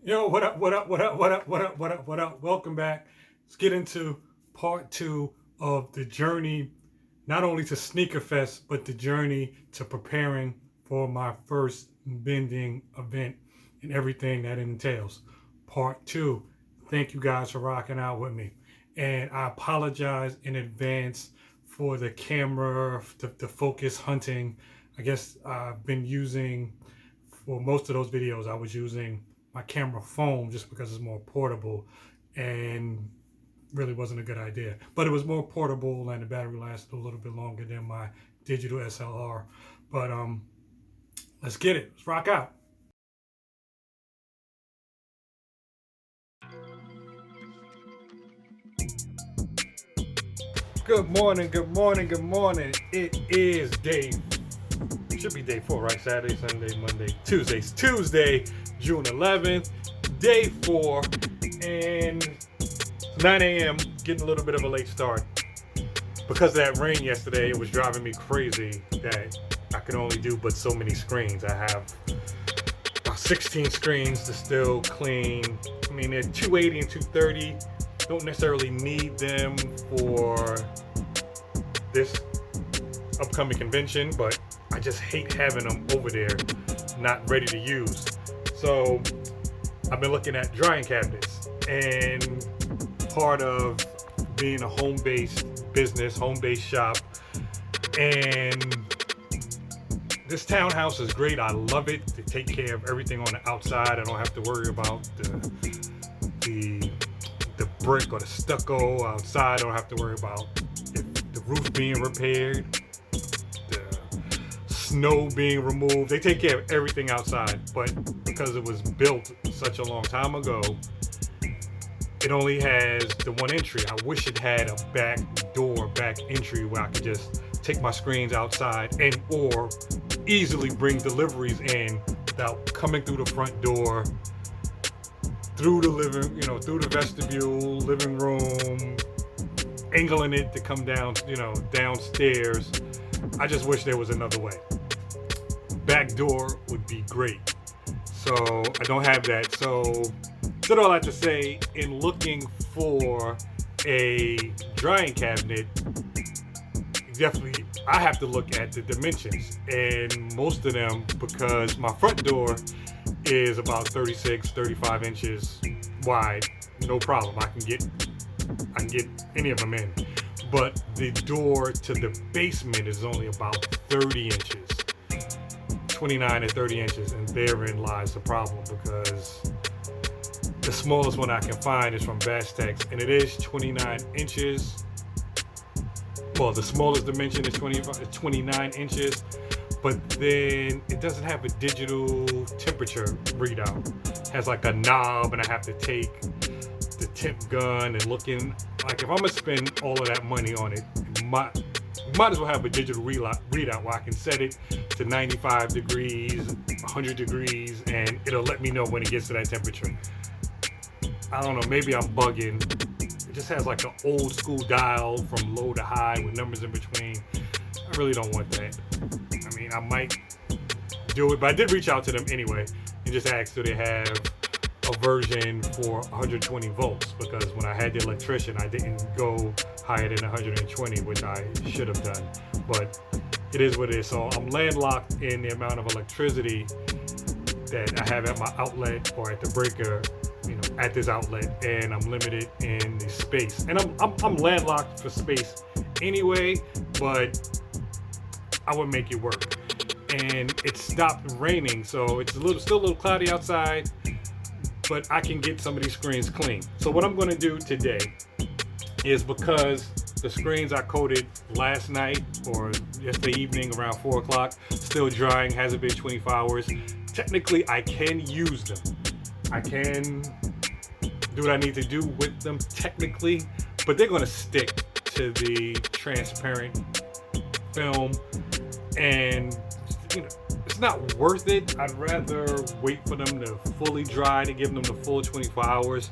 Yo, what up, what up, what up, what up, what up, what up, what up? Welcome back. Let's get into part two of the journey, not only to Sneakerfest, but the journey to preparing for my first bending event and everything that entails. Part two. Thank you guys for rocking out with me. And I apologize in advance for the camera, the focus hunting. I guess I've been using, for most of those videos, I was using my camera phone just because it's more portable and really wasn't a good idea. But it was more portable and the battery lasted a little bit longer than my digital SLR. But let's get it. Let's rock out. Good morning, good morning, good morning. It is should be day 4, right? Saturday, Sunday, Monday, Tuesday, June 11th, day 4, and 9 a.m., getting a little bit of a late start. Because of that rain yesterday, it was driving me crazy that I could only do but so many screens. I have about 16 screens to still clean. I mean, they're 280 and 230. Don't necessarily need them for this upcoming convention, but I just hate having them over there not ready to use. So I've been looking at drying cabinets, and part of being a home-based business, home-based shop, and this townhouse is great. I love it. They take care of everything on the outside. I don't have to worry about the brick or the stucco outside. I don't have to worry about the roof being repaired, snow being removed. They take care of everything outside, but because it was built such a long time ago, it only has the one entry. I wish it had a back entry where I could just take my screens outside and or easily bring deliveries in without coming through the front door, through the through the vestibule, living room, angling it to come down, downstairs. I just wish there was another way. Back door would be great. So I don't have that. So said all that to say, in looking for a drying cabinet, definitely I have to look at the dimensions, and most of them, because my front door is about 35 inches wide, no problem. I can get any of them in. But the door to the basement is only about 30 inches, 29 to 30 inches, and therein lies the problem, because the smallest one I can find is from Vastex, and it is 29 inches. Well, the smallest dimension is 29 inches, but then it doesn't have a digital temperature readout. It has like a knob, and I have to take the temp gun and look in. Like, if I'm gonna spend all of that money on it, might as well have a digital readout where I can set it to 95 degrees, 100 degrees, and it'll let me know when it gets to that temperature. I don't know, maybe I'm bugging. It just has like an old school dial from low to high with numbers in between. I really don't want that. I mean, I might do it, but I did reach out to them anyway and just asked, do they have a version for 120 volts? Because when I had the electrician, I didn't go higher than 120, which I should have done. But it is what it is. So I'm landlocked in the amount of electricity that I have at my outlet or at the breaker, at this outlet, and I'm limited in the space. And I'm landlocked for space anyway, but I would make it work. And it stopped raining, so it's still a little cloudy outside, but I can get some of these screens clean. So what I'm going to do today is, because the screens I coated last night or yesterday evening around 4 o'clock, still drying, hasn't been 24 hours, technically I can use them. I can do what I need to do with them technically, but they're going to stick to the transparent film, and it's not worth it. I'd rather wait for them to fully dry to give them the full 24 hours.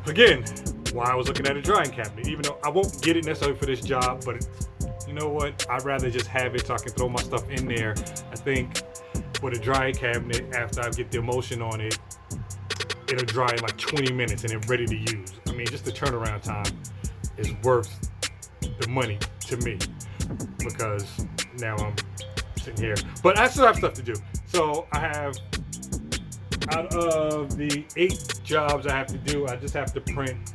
Again, why I was looking at a drying cabinet, even though I won't get it necessarily for this job, but you know what? I'd rather just have it so I can throw my stuff in there. I think with a drying cabinet, after I get the emulsion on it, it'll dry in like 20 minutes and it's ready to use. I mean, just the turnaround time is worth the money to me, because now I'm sitting here. But I still have stuff to do. So I have, out of the 8 jobs I have to do, I just have to print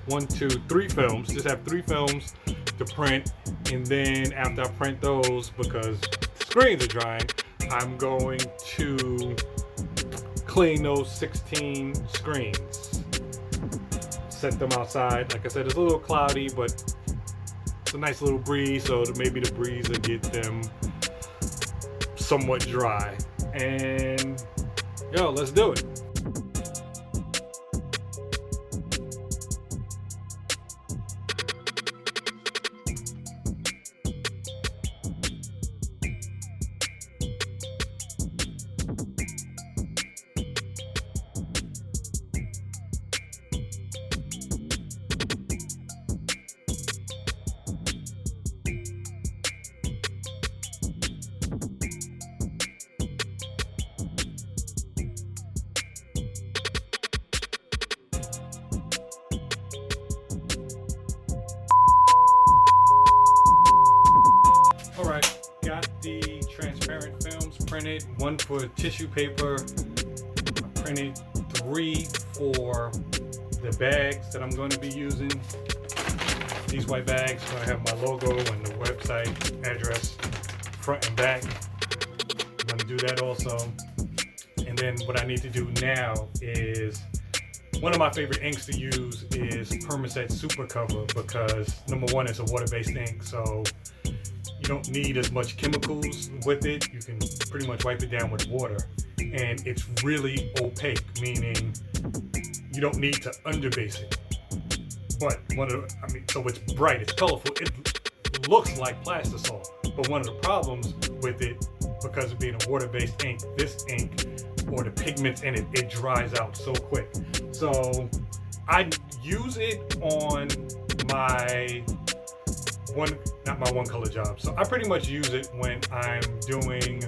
3 films. Just have 3 films to print, and then after I print those, because the screens are drying, I'm going to clean those 16 screens. Set them outside. Like I said, it's a little cloudy, but it's a nice little breeze, so that maybe the breeze will get them somewhat dry. And yo, let's do it. Alright, got the transparent films printed, 1 for tissue paper. I printed 3 for the bags that I'm going to be using. These white bags, so I have my logo and the website address front and back. I'm going to do that also. And then what I need to do now is, one of my favorite inks to use is Permaset Super Cover, because number 1, it's a water-based ink, so you don't need as much chemicals with it. You can pretty much wipe it down with water, and it's really opaque, meaning you don't need to underbase it. But so it's bright, it's colorful, it looks like plastisol. But one of the problems with it, because of being a water-based ink, this ink or the pigments in it, it dries out so quick. So I use it on my not my one color job. So I pretty much use it when I'm doing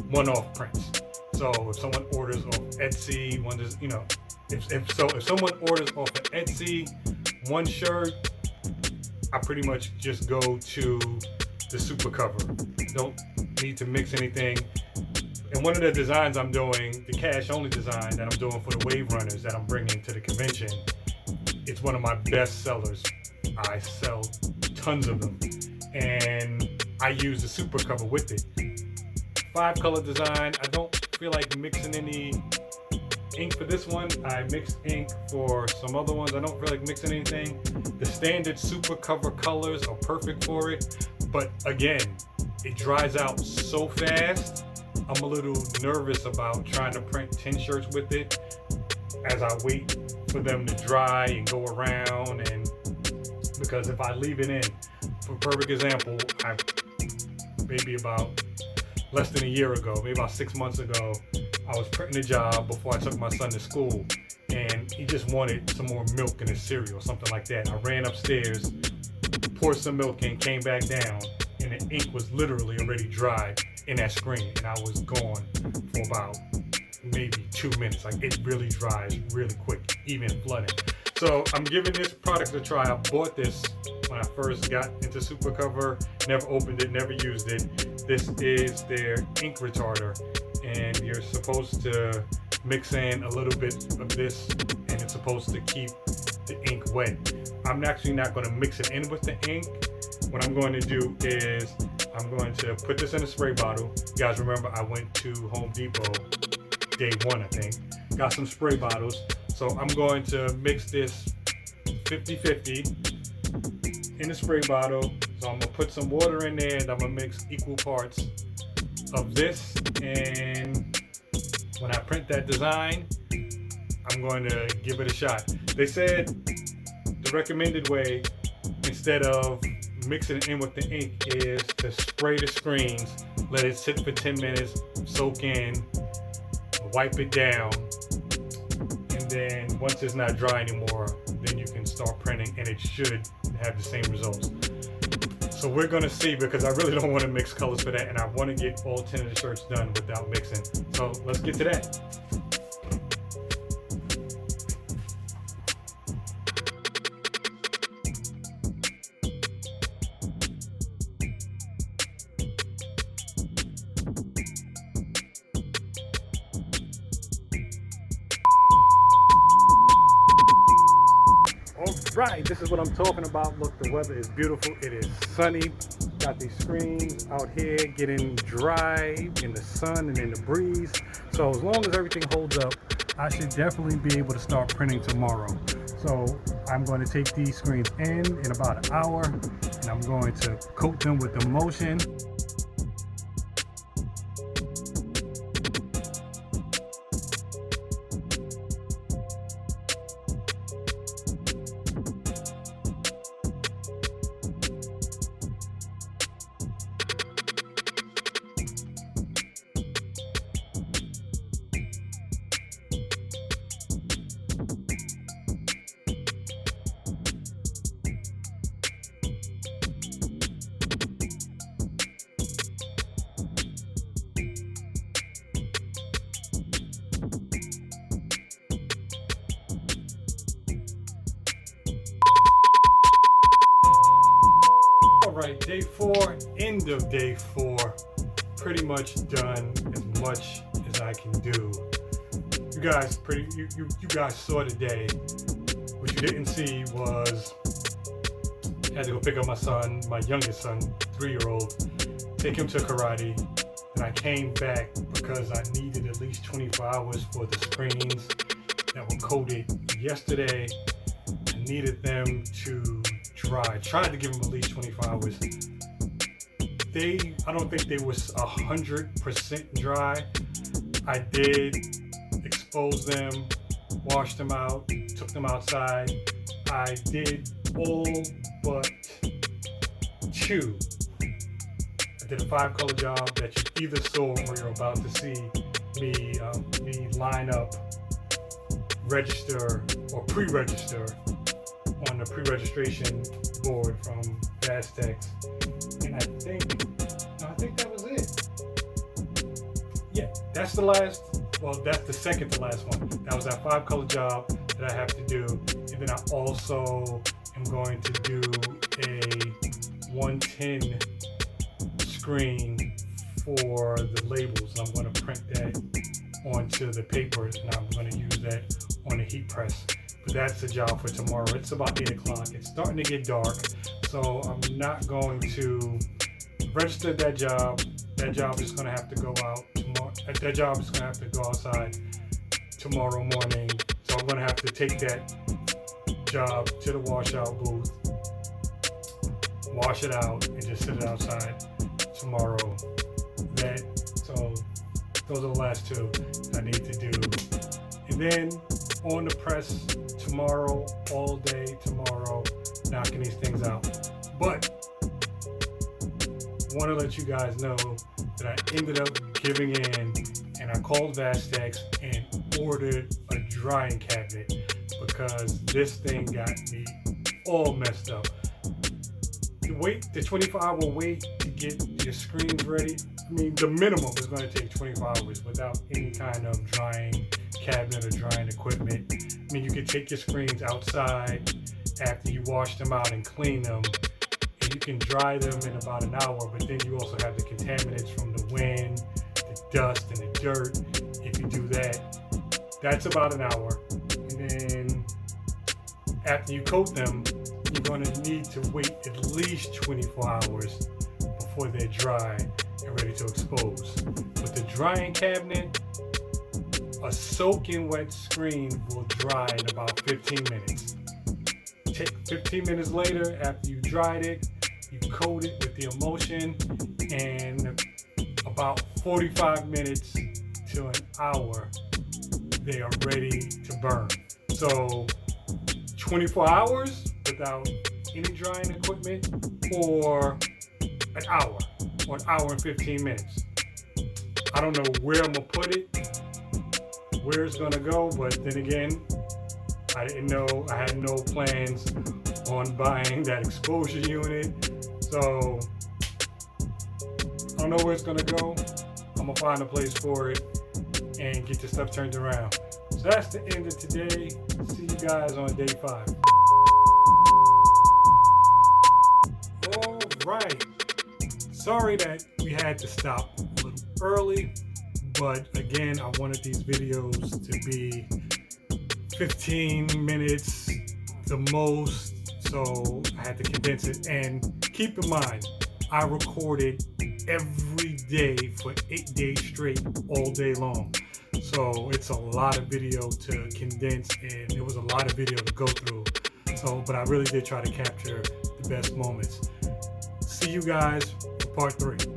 one-off prints. So if someone orders off Etsy, if someone orders off of Etsy one shirt, I pretty much just go to the super cover. Don't need to mix anything. And one of the designs I'm doing, the cash only design that I'm doing for the wave runners that I'm bringing to the convention, it's one of my best sellers. I sell tons of them, and I use the super cover with it. 5-color design. I don't feel like mixing any ink for this one. I mixed ink for some other ones. I don't feel like mixing anything. The standard super cover colors are perfect for it, but again, it dries out so fast. I'm a little nervous about trying to print 10 shirts with it as I wait for them to dry and go around, and because if I leave it in, for a perfect example, maybe about less than a year ago, maybe about 6 months ago, I was printing a job before I took my son to school, and he just wanted some more milk in his cereal, something like that. I ran upstairs, poured some milk in, came back down, and the ink was literally already dried in that screen, and I was gone for about maybe 2 minutes. Like, it really dries really quick, even flooding. So I'm giving this product a try. I bought this when I first got into Super Cover, never opened it, never used it. This is their ink retarder, and you're supposed to mix in a little bit of this, and it's supposed to keep the ink wet. I'm actually not going to mix it in with the ink. What I'm going to do is I'm going to put this in a spray bottle. You guys remember I went to Home Depot day 1, I think. Got some spray bottles. So I'm going to mix this 50-50 in the spray bottle. So I'm going to put some water in there, and I'm going to mix equal parts of this. And when I print that design, I'm going to give it a shot. They said the recommended way, instead of mixing it in with the ink, is to spray the screens, let it sit for 10 minutes, soak in, wipe it down, and then once it's not dry anymore, then you can start printing, and it should have the same results. So we're going to see, because I really don't want to mix colors for that, and I want to get all 10 of the shirts done without mixing. So let's get to that. right, this is what I'm talking about. Look, the weather is beautiful. It is sunny. Got these screens out here getting dry in the sun and in the breeze. So as long as everything holds up, I should definitely be able to start printing tomorrow. So I'm going to take these screens in about an hour, and I'm going to coat them with emulsion. Alright, day 4, end of day 4. Pretty much done as much as I can do. You guys you guys saw today. What you didn't see was I had to go pick up my son, my youngest son, 3-year-old, take him to karate. And I came back because I needed at least 24 hours for the screens that were coated yesterday. I needed them to dry. I tried to give them at least 24 hours. I don't think they was 100% dry. I did expose them, washed them out, took them outside. I did all but 2. I did a 5-color job that you either saw or you're about to see me line up, register or pre-register on the pre-registration board from Vastex, and I think that was it. Yeah, that's the second to last one. That was that 5-color job that I have to do, and then I also am going to do a 110 screen for the labels. I'm going to print that onto the paper, and I'm going to use that on the heat press. But that's the job for tomorrow. It's about 8 o'clock. It's starting to get dark, so I'm not going to register that job. That job is going to have to go out tomorrow. That job is going to have to go outside tomorrow morning. So I'm going to have to take that job to the washout booth, wash it out, and just sit it outside tomorrow. So those are the last 2 I need to do. And then on the press tomorrow, all day tomorrow, knocking these things out. But want to let you guys know that I ended up giving in, and I called Vastex and ordered a drying cabinet because this thing got me all messed up. The 24-hour wait to get your screens ready, I mean, the minimum is going to take 24 hours without any kind of drying cabinet or drying equipment. I mean, you could take your screens outside after you wash them out and clean them, and you can dry them in about an hour, but then you also have the contaminants from the wind, the dust, and the dirt. If you do that, that's about an hour. And then after you coat them, you're going to need to wait at least 24 hours before they're dry and ready to expose. With the drying cabinet, a soaking wet screen will dry in about 15 minutes. Take 15 minutes later, after you dried it, you coat it with the emulsion, and about 45 minutes to an hour, they are ready to burn. So 24 hours without any drying equipment, or an hour and 15 minutes. I don't know where I'm gonna put it, where it's gonna go, but then again, I had no plans on buying that exposure unit. So I don't know where it's gonna go. I'm gonna find a place for it and get this stuff turned around. So that's the end of today. See you guys on day 5. All right. Sorry that we had to stop a little early, but again, I wanted these videos to be 15 minutes the most, So I had to condense it. And keep in mind, I recorded every day for 8 days straight, all day long. So it's a lot of video to condense, and it was a lot of video to go through. So, but I really did try to capture the best moments. See you guys for part 3.